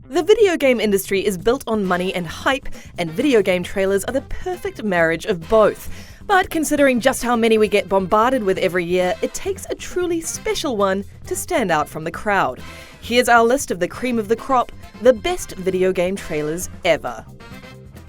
The video game industry is built on money and hype, and video game trailers are the perfect marriage of both. But considering just how many we get bombarded with every year, it takes a truly special one to stand out from the crowd. Here's our list of the cream of the crop, the best video game trailers ever.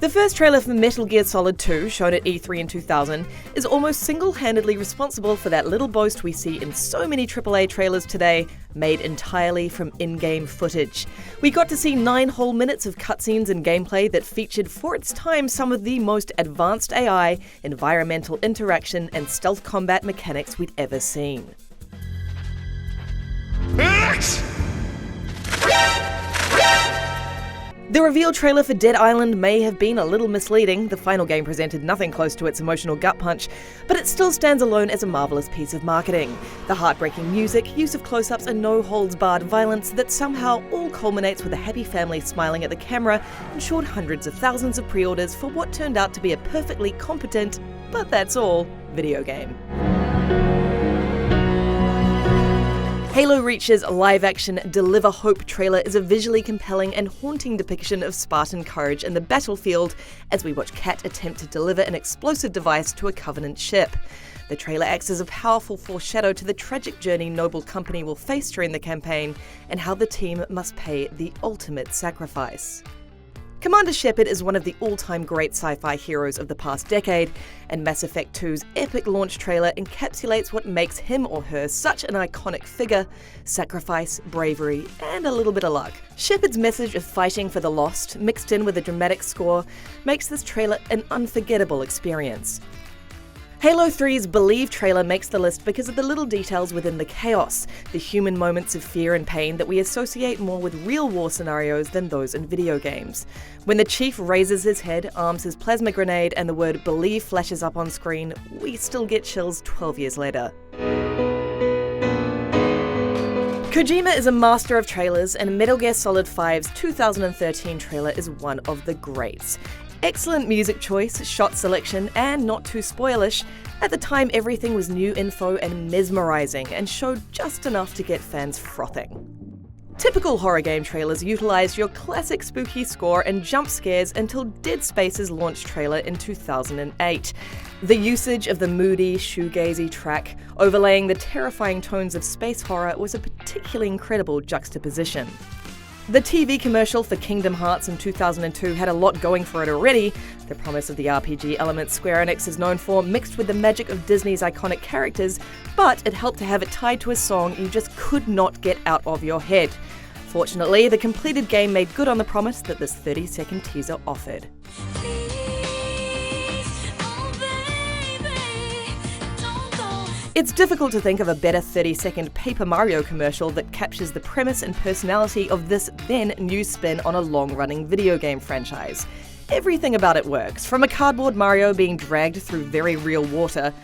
The first trailer for Metal Gear Solid 2, shown at E3 in 2000, is almost single-handedly responsible for that little boast we see in so many AAA trailers today, made entirely from in-game footage. We got to see 9 whole minutes of cutscenes and gameplay that featured for its time some of the most advanced AI, environmental interaction, and stealth combat mechanics we'd ever seen. The reveal trailer for Dead Island may have been a little misleading. The final game presented nothing close to its emotional gut punch, but it still stands alone as a marvelous piece of marketing. The heartbreaking music, use of close-ups, and no-holds-barred violence that somehow all culminates with a happy family smiling at the camera ensured hundreds of thousands of pre-orders for what turned out to be a perfectly competent, but that's all, video game. Halo Reach's live-action Deliver Hope trailer is a visually compelling and haunting depiction of Spartan courage in the battlefield as we watch Kat attempt to deliver an explosive device to a Covenant ship. The trailer acts as a powerful foreshadow to the tragic journey Noble Company will face during the campaign and how the team must pay the ultimate sacrifice. Commander Shepard is one of the all-time great sci-fi heroes of the past decade, and Mass Effect 2's epic launch trailer encapsulates what makes him or her such an iconic figure: sacrifice, bravery, and a little bit of luck. Shepard's message of fighting for the lost, mixed in with a dramatic score, makes this trailer an unforgettable experience. Halo 3's Believe trailer makes the list because of the little details within the chaos, the human moments of fear and pain that we associate more with real war scenarios than those in video games. When the Chief raises his head, arms his plasma grenade, and the word Believe flashes up on screen, we still get chills 12 years later. Kojima is a master of trailers, and Metal Gear Solid 5's 2013 trailer is one of the greats. Excellent music choice, shot selection, and not too spoilish. At the time, everything was new info and mesmerizing, and showed just enough to get fans frothing. Typical horror game trailers utilized your classic spooky score and jump scares until Dead Space's launch trailer in 2008. The usage of the moody, shoegazy track, overlaying the terrifying tones of space horror, was a particularly incredible juxtaposition. The TV commercial for Kingdom Hearts in 2002 had a lot going for it already, the promise of the RPG elements Square Enix is known for mixed with the magic of Disney's iconic characters, but it helped to have it tied to a song you just could not get out of your head. Fortunately, the completed game made good on the promise that this 30-second teaser offered. It's difficult to think of a better 30-second Paper Mario commercial that captures the premise and personality of this then-new spin on a long-running video game franchise. Everything about it works, from a cardboard Mario being dragged through very real water,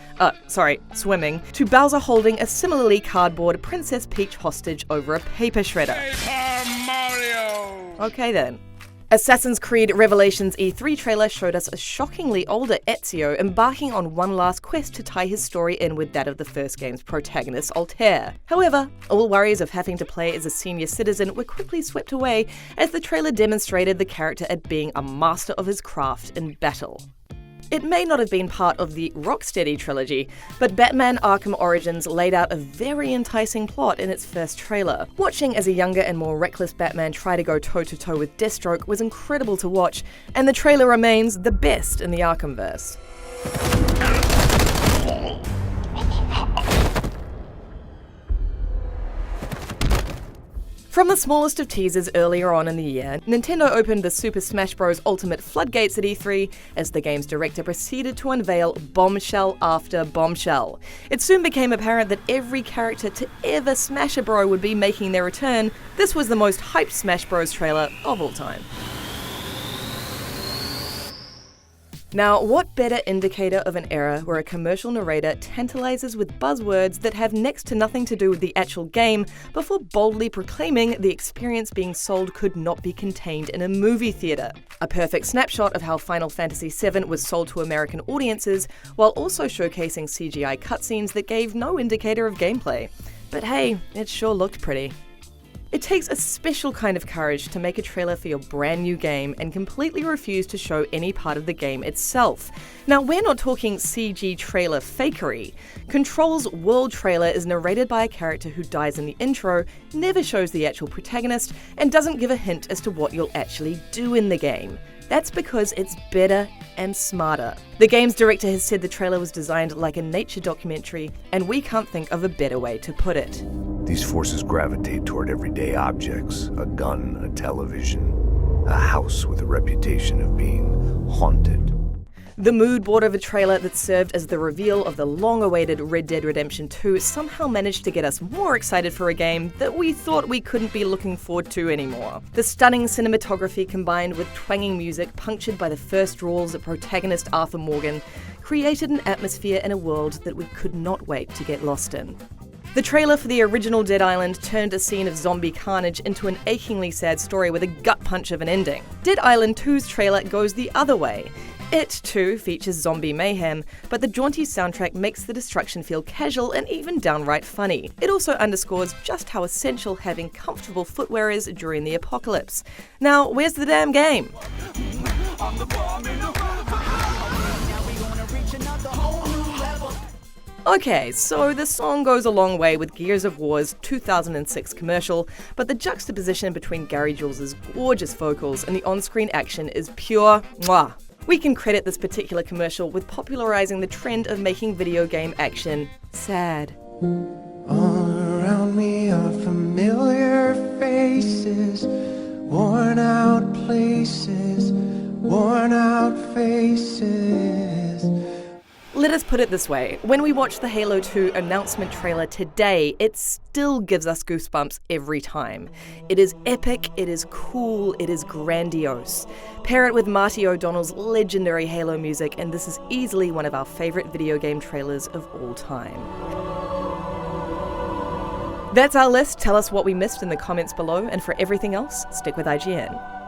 swimming, to Bowser holding a similarly cardboard Princess Peach hostage over a paper shredder. Paper Mario! Okay then. Assassin's Creed Revelations E3 trailer showed us a shockingly older Ezio embarking on one last quest to tie his story in with that of the first game's protagonist, Altair. However, all worries of having to play as a senior citizen were quickly swept away as the trailer demonstrated the character as being a master of his craft in battle. It may not have been part of the Rocksteady trilogy, but Batman Arkham Origins laid out a very enticing plot in its first trailer. Watching as a younger and more reckless Batman try to go toe-to-toe with Deathstroke was incredible to watch, and the trailer remains the best in the Arkhamverse. From the smallest of teasers earlier on in the year, Nintendo opened the Super Smash Bros. Ultimate floodgates at E3 as the game's director proceeded to unveil bombshell after bombshell. It soon became apparent that every character to ever smash a bro would be making their return. This was the most hyped Smash Bros. Trailer of all time. Now, what better indicator of an era where a commercial narrator tantalizes with buzzwords that have next to nothing to do with the actual game before boldly proclaiming the experience being sold could not be contained in a movie theater? A perfect snapshot of how Final Fantasy VII was sold to American audiences, while also showcasing CGI cutscenes that gave no indicator of gameplay. But hey, it sure looked pretty. It takes a special kind of courage to make a trailer for your brand new game and completely refuse to show any part of the game itself. Now, we're not talking CG trailer fakery. Control's world trailer is narrated by a character who dies in the intro, never shows the actual protagonist, and doesn't give a hint as to what you'll actually do in the game. That's because it's better and smarter. The game's director has said the trailer was designed like a nature documentary, and we can't think of a better way to put it. These forces gravitate toward everyday objects, a gun, a television, a house with a reputation of being haunted. The mood board of a trailer that served as the reveal of the long-awaited Red Dead Redemption 2 somehow managed to get us more excited for a game that we thought we couldn't be looking forward to anymore. The stunning cinematography combined with twanging music punctured by the first drawls of protagonist Arthur Morgan created an atmosphere in a world that we could not wait to get lost in. The trailer for the original Dead Island turned a scene of zombie carnage into an achingly sad story with a gut punch of an ending. Dead Island 2's trailer goes the other way. It, too, features zombie mayhem, but the jaunty soundtrack makes the destruction feel casual and even downright funny. It also underscores just how essential having comfortable footwear is during the apocalypse. Now, where's the damn game? Okay, so the song goes a long way with Gears of War's 2006 commercial, but the juxtaposition between Gary Jules' gorgeous vocals and the on-screen action is pure mwah. We can credit this particular commercial with popularizing the trend of making video game action sad. All around me are familiar faces, worn out places, worn out faces. Let us put it this way, when we watch the Halo 2 announcement trailer today, it still gives us goosebumps every time. It is epic, it is cool, it is grandiose. Pair it with Marty O'Donnell's legendary Halo music, and this is easily one of our favourite video game trailers of all time. That's our list. Tell us what we missed in the comments below, and for everything else, stick with IGN.